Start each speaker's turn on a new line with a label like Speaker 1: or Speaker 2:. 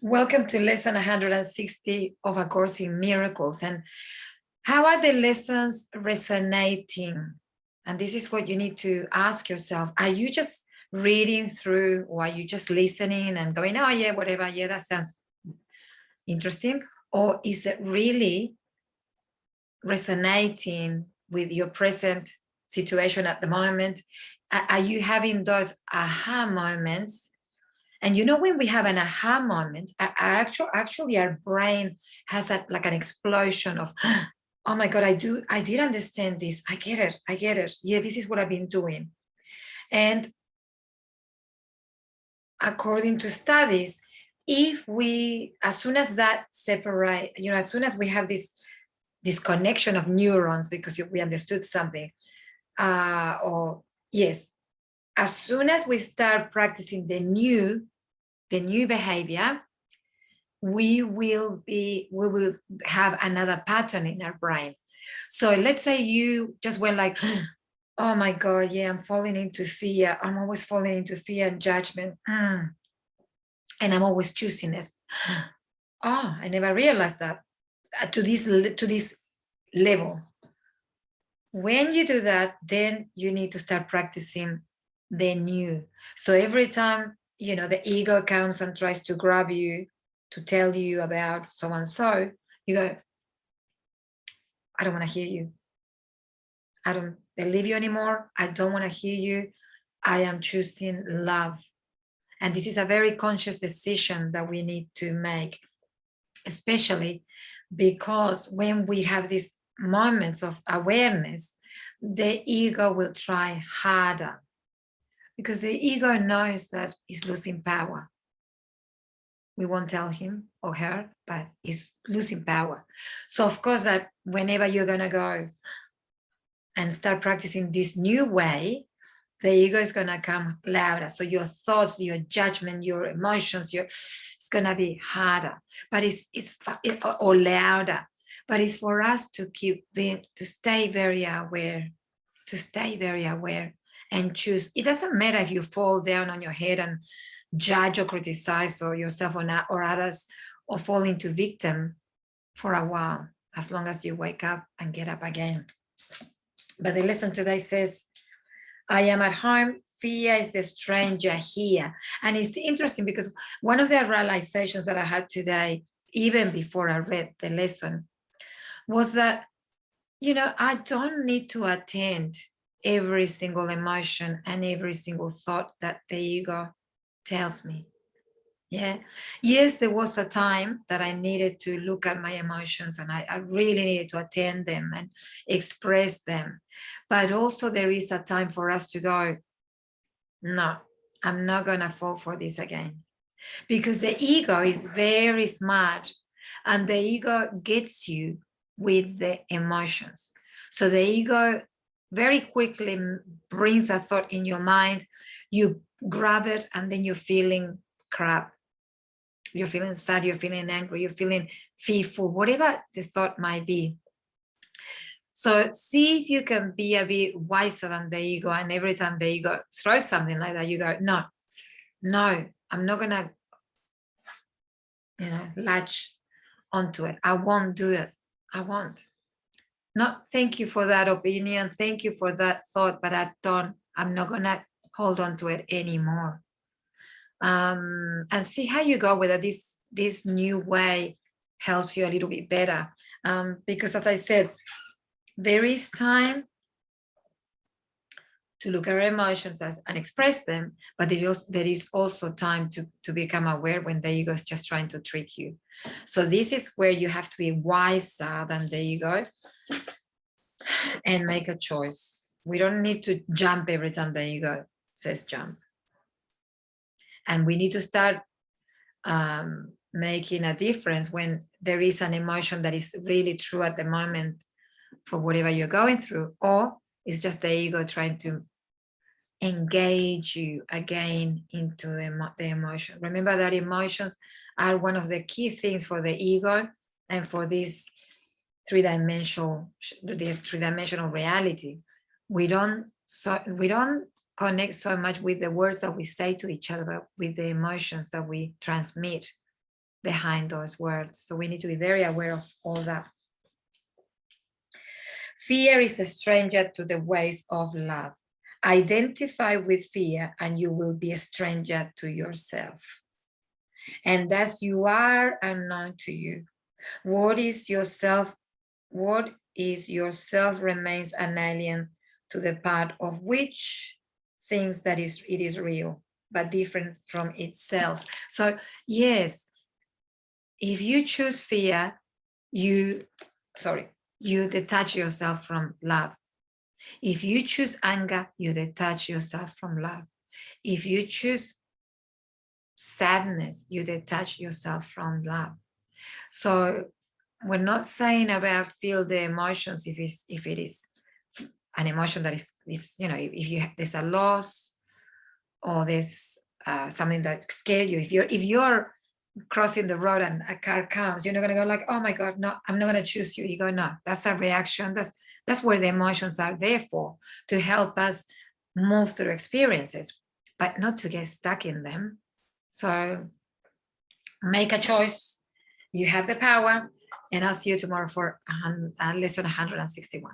Speaker 1: Welcome to lesson 160 of A Course in Miracles. And how are the lessons resonating? And this is what you need to ask yourself. Are you just reading through, or are you just listening and going, oh, yeah, whatever, yeah, that sounds interesting? Or is it really resonating with your present situation at the moment? Are you having those aha moments? And when we have an aha moment, actually our brain has like an explosion of, oh my God, I did understand this. I get it. Yeah, this is what I've been doing. And according to studies, if we, as soon as that separate, as soon as we have this connection of neurons because we understood something, or yes, as soon as we start practicing the new behavior, we will have another pattern in our brain. So let's say you just went like, oh my God, yeah, I'm falling into fear. I'm always falling into fear and judgment. And I'm always choosing it. Oh, I never realized that to this level. When you do that, then you need to start practicing the new. So every time, the ego comes and tries to grab you, to tell you about so and so, you go, I don't want to hear you. I don't believe you anymore. I don't want to hear you. I am choosing love. And this is a very conscious decision that we need to make, especially because when we have these moments of awareness, the ego will try harder because the ego knows that it's losing power. We won't tell him or her, but it's losing power. So of course that whenever you're going to go and start practicing this new way, the ego is going to come louder. So your thoughts, your judgment, your emotions, it's going to be harder, but or louder. But it's for us to to stay very aware, and choose. It doesn't matter if you fall down on your head and judge or criticize or yourself or others, or fall into victim for a while, as long as you wake up and get up again. But the lesson today says, I am at home, fear is a stranger here. And it's interesting because one of the realizations that I had today, even before I read the lesson, was that, I don't need to attend every single emotion and every single thought that the ego tells me. Yeah. Yes, there was a time that I needed to look at my emotions and I really needed to attend them and express them. But also there is a time for us to go, no, I'm not going to fall for this again. Because the ego is very smart and the ego gets you with the emotions. So the ego very quickly brings a thought in your mind, you grab it, and then you're feeling crap. You're feeling sad, you're feeling angry, you're feeling fearful, whatever the thought might be. So see if you can be a bit wiser than the ego, and every time the ego throws something like that, you go, no, I'm not gonna, latch onto it. I won't do it. I won't. No, thank you for that opinion. Thank you for that thought, but I'm not gonna hold on to it anymore. And see how you go, whether this new way helps you a little bit better. Because as I said, there is time to look at our emotions and express them, but there is also time to become aware when the ego is just trying to trick you. So this is where you have to be wiser than the ego and make a choice. We don't need to jump every time the ego says jump. And we need to start making a difference when there is an emotion that is really true at the moment for whatever you're going through, or it's just the ego trying to engage you again into the emotion. Remember that emotions are one of the key things for the ego and for this three-dimensional reality. We don't connect so much with the words that we say to each other, but with the emotions that we transmit. behind those words. So we need to be very aware of all that. Fear is a stranger to the ways of love. Identify with fear and you will be a stranger to yourself. And thus you are unknown to you. What is yourself remains an alien to the part of which thinks that it is real, but different from itself. So yes, if you choose fear, you detach yourself from love. If you choose anger, you detach yourself from love. If you choose sadness, you detach yourself from love. So we're not saying about feel the emotions if it is an emotion that is if there's a loss or there's something that scares you. If you're crossing the road and a car comes, you're not going to go like, oh my God, no, I'm not going to choose you. You go, no, that's a reaction. That's where the emotions are there for, to help us move through experiences, but not to get stuck in them. So make a choice. You have the power, and I'll see you tomorrow for lesson 161.